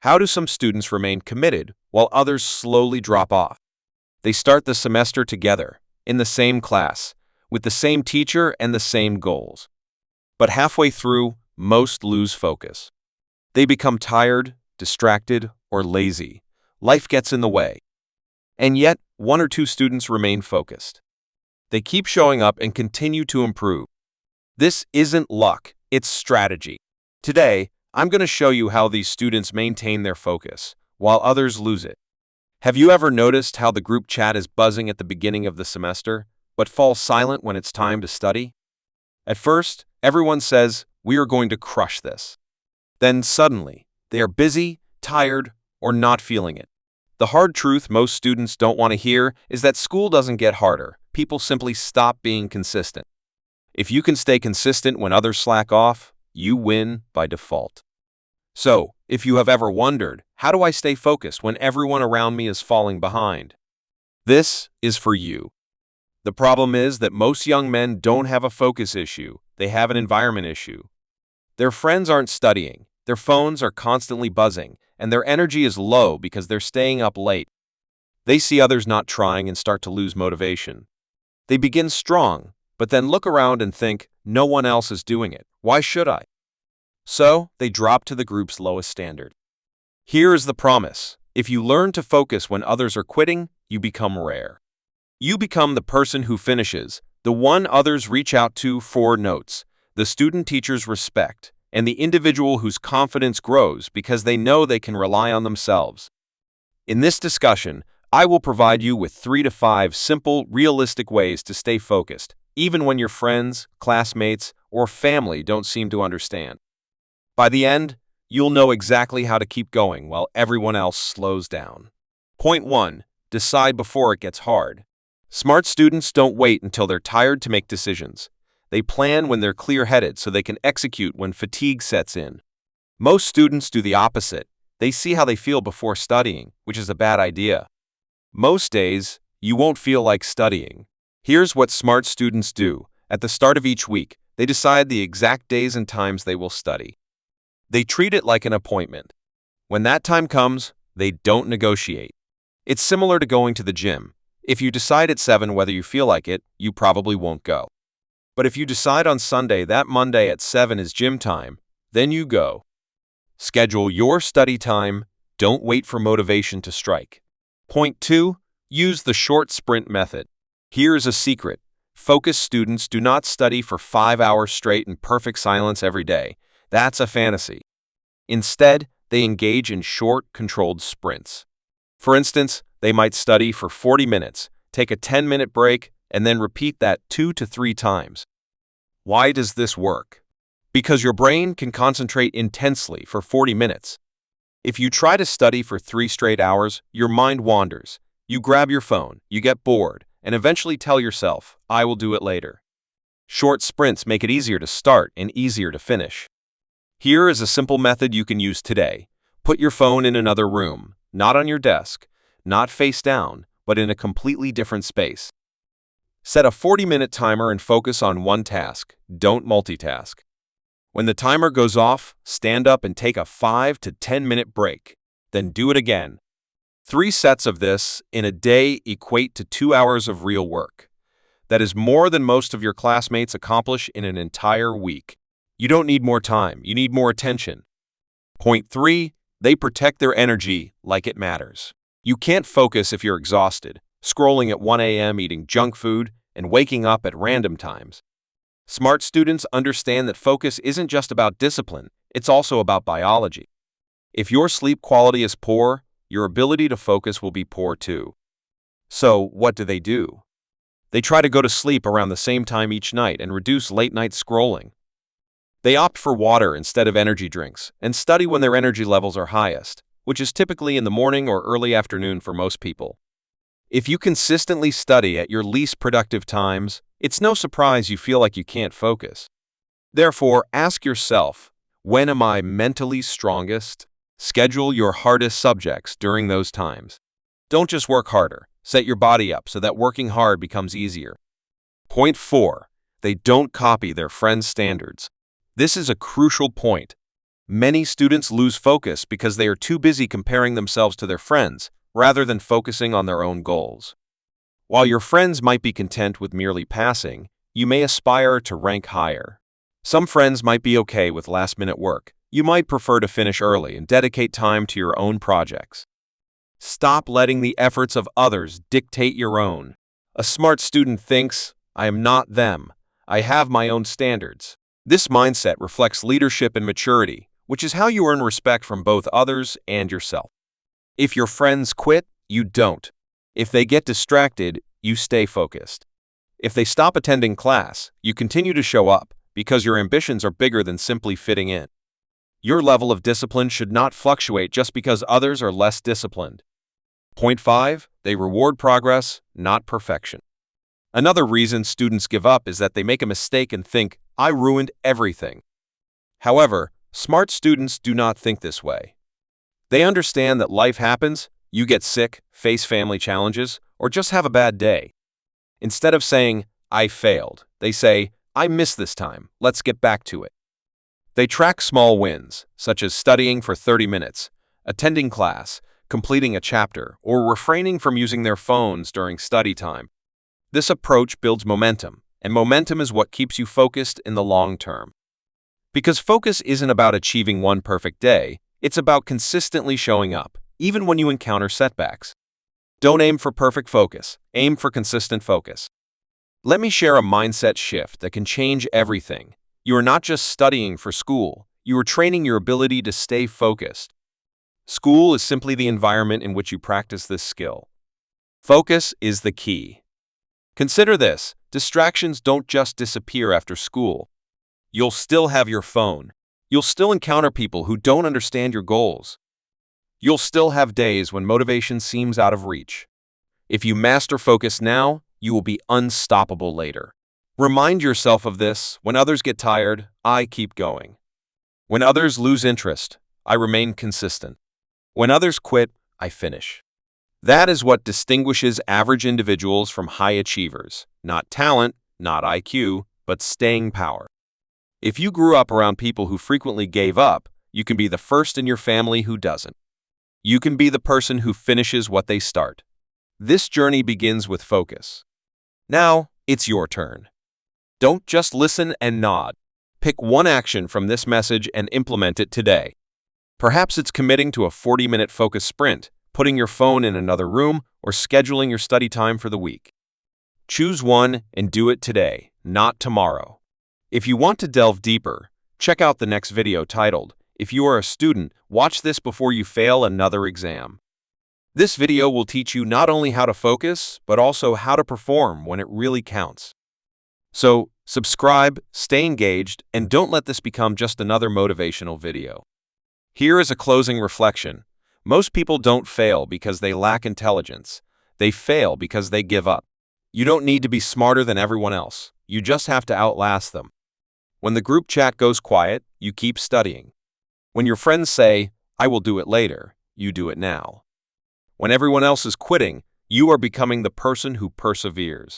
How do some students remain committed while others slowly drop off? They start the semester together, in the same class, with the same teacher and the same goals. But halfway through, most lose focus. They become tired, distracted, or lazy. Life gets in the way. And yet, one or two students remain focused. They keep showing up and continue to improve. This isn't luck, it's strategy. Today, I'm going to show you how these students maintain their focus, while others lose it. Have you ever noticed how the group chat is buzzing at the beginning of the semester, but falls silent when it's time to study? At first, everyone says, "We are going to crush this." Then suddenly, they are busy, tired, or not feeling it. The hard truth most students don't want to hear is that school doesn't get harder. People simply stop being consistent. If you can stay consistent when others slack off, you win by default. So, if you have ever wondered, how do I stay focused when everyone around me is falling behind? This is for you. The problem is that most young men don't have a focus issue, they have an environment issue. Their friends aren't studying, their phones are constantly buzzing, and their energy is low because they're staying up late. They see others not trying and start to lose motivation. They begin strong, but then look around and think, no one else is doing it, why should I? So, they drop to the group's lowest standard. Here is the promise. If you learn to focus when others are quitting, you become rare. You become the person who finishes, the one others reach out to for notes, the student teachers respect, and the individual whose confidence grows because they know they can rely on themselves. In this discussion, I will provide you with 3 to 5 simple, realistic ways to stay focused, even when your friends, classmates, or family don't seem to understand. By the end, you'll know exactly how to keep going while everyone else slows down. Point 1. Decide before it gets hard. Smart students don't wait until they're tired to make decisions. They plan when they're clear-headed so they can execute when fatigue sets in. Most students do the opposite. They see how they feel before studying, which is a bad idea. Most days, you won't feel like studying. Here's what smart students do. At the start of each week, they decide the exact days and times they will study. They treat it like an appointment. When that time comes, they don't negotiate. It's similar to going to the gym. If you decide at 7 whether you feel like it, you probably won't go. But if you decide on Sunday that Monday at 7 is gym time, then you go. Schedule your study time. Don't wait for motivation to strike. Point 2. Use the short sprint method. Here's a secret. Focused students do not study for 5 hours straight in perfect silence every day. That's a fantasy. Instead, they engage in short, controlled sprints. For instance, they might study for 40 minutes, take a 10-minute break, and then repeat that 2 to 3 times. Why does this work? Because your brain can concentrate intensely for 40 minutes. If you try to study for 3 straight hours, your mind wanders. You grab your phone, you get bored, and eventually tell yourself, "I will do it later." Short sprints make it easier to start and easier to finish. Here is a simple method you can use today. Put your phone in another room, not on your desk, not face down, but in a completely different space. Set a 40-minute timer and focus on one task. Don't multitask. When the timer goes off, stand up and take a 5 to 10-minute break. Then do it again. 3 sets of this in a day equate to 2 hours of real work. That is more than most of your classmates accomplish in an entire week. You don't need more time, you need more attention. Point 3. They protect their energy like it matters. You can't focus if you're exhausted, scrolling at 1 a.m., eating junk food, and waking up at random times. Smart students understand that focus isn't just about discipline, it's also about biology. If your sleep quality is poor, your ability to focus will be poor too. So, what do? They try to go to sleep around the same time each night and reduce late-night scrolling. They opt for water instead of energy drinks and study when their energy levels are highest, which is typically in the morning or early afternoon for most people. If you consistently study at your least productive times, it's no surprise you feel like you can't focus. Therefore, ask yourself, when am I mentally strongest? Schedule your hardest subjects during those times. Don't just work harder, set your body up so that working hard becomes easier. Point 4. They don't copy their friends' standards. This is a crucial point. Many students lose focus because they are too busy comparing themselves to their friends rather than focusing on their own goals. While your friends might be content with merely passing, you may aspire to rank higher. Some friends might be okay with last-minute work. You might prefer to finish early and dedicate time to your own projects. Stop letting the efforts of others dictate your own. A smart student thinks, I am not them. I have my own standards. This mindset reflects leadership and maturity, which is how you earn respect from both others and yourself. If your friends quit, you don't. If they get distracted, you stay focused. If they stop attending class, you continue to show up because your ambitions are bigger than simply fitting in. Your level of discipline should not fluctuate just because others are less disciplined. Point 5. They reward progress, not perfection. Another reason students give up is that they make a mistake and think, I ruined everything. However, smart students do not think this way. They understand that life happens, you get sick, face family challenges, or just have a bad day. Instead of saying, I failed, they say, I missed this time, let's get back to it. They track small wins, such as studying for 30 minutes, attending class, completing a chapter, or refraining from using their phones during study time. This approach builds momentum, and momentum is what keeps you focused in the long term. Because focus isn't about achieving one perfect day, it's about consistently showing up, even when you encounter setbacks. Don't aim for perfect focus, aim for consistent focus. Let me share a mindset shift that can change everything. You are not just studying for school, you are training your ability to stay focused. School is simply the environment in which you practice this skill. Focus is the key. Consider this, distractions don't just disappear after school. You'll still have your phone. You'll still encounter people who don't understand your goals. You'll still have days when motivation seems out of reach. If you master focus now, you will be unstoppable later. Remind yourself of this. When others get tired, I keep going. When others lose interest, I remain consistent. When others quit, I finish. That is what distinguishes average individuals from high achievers. Not talent, not IQ, but staying power. If you grew up around people who frequently gave up, you can be the first in your family who doesn't. You can be the person who finishes what they start. This journey begins with focus. Now, it's your turn. Don't just listen and nod. Pick one action from this message and implement it today. Perhaps it's committing to a 40-minute focus sprint, putting your phone in another room, or scheduling your study time for the week. Choose one and do it today, not tomorrow. If you want to delve deeper, check out the next video titled, If you are a student, watch this before you fail another exam. This video will teach you not only how to focus, but also how to perform when it really counts. So, subscribe, stay engaged, and don't let this become just another motivational video. Here is a closing reflection. Most people don't fail because they lack intelligence. They fail because they give up. You don't need to be smarter than everyone else. You just have to outlast them. When the group chat goes quiet, you keep studying. When your friends say, I will do it later, you do it now. When everyone else is quitting, you are becoming the person who perseveres.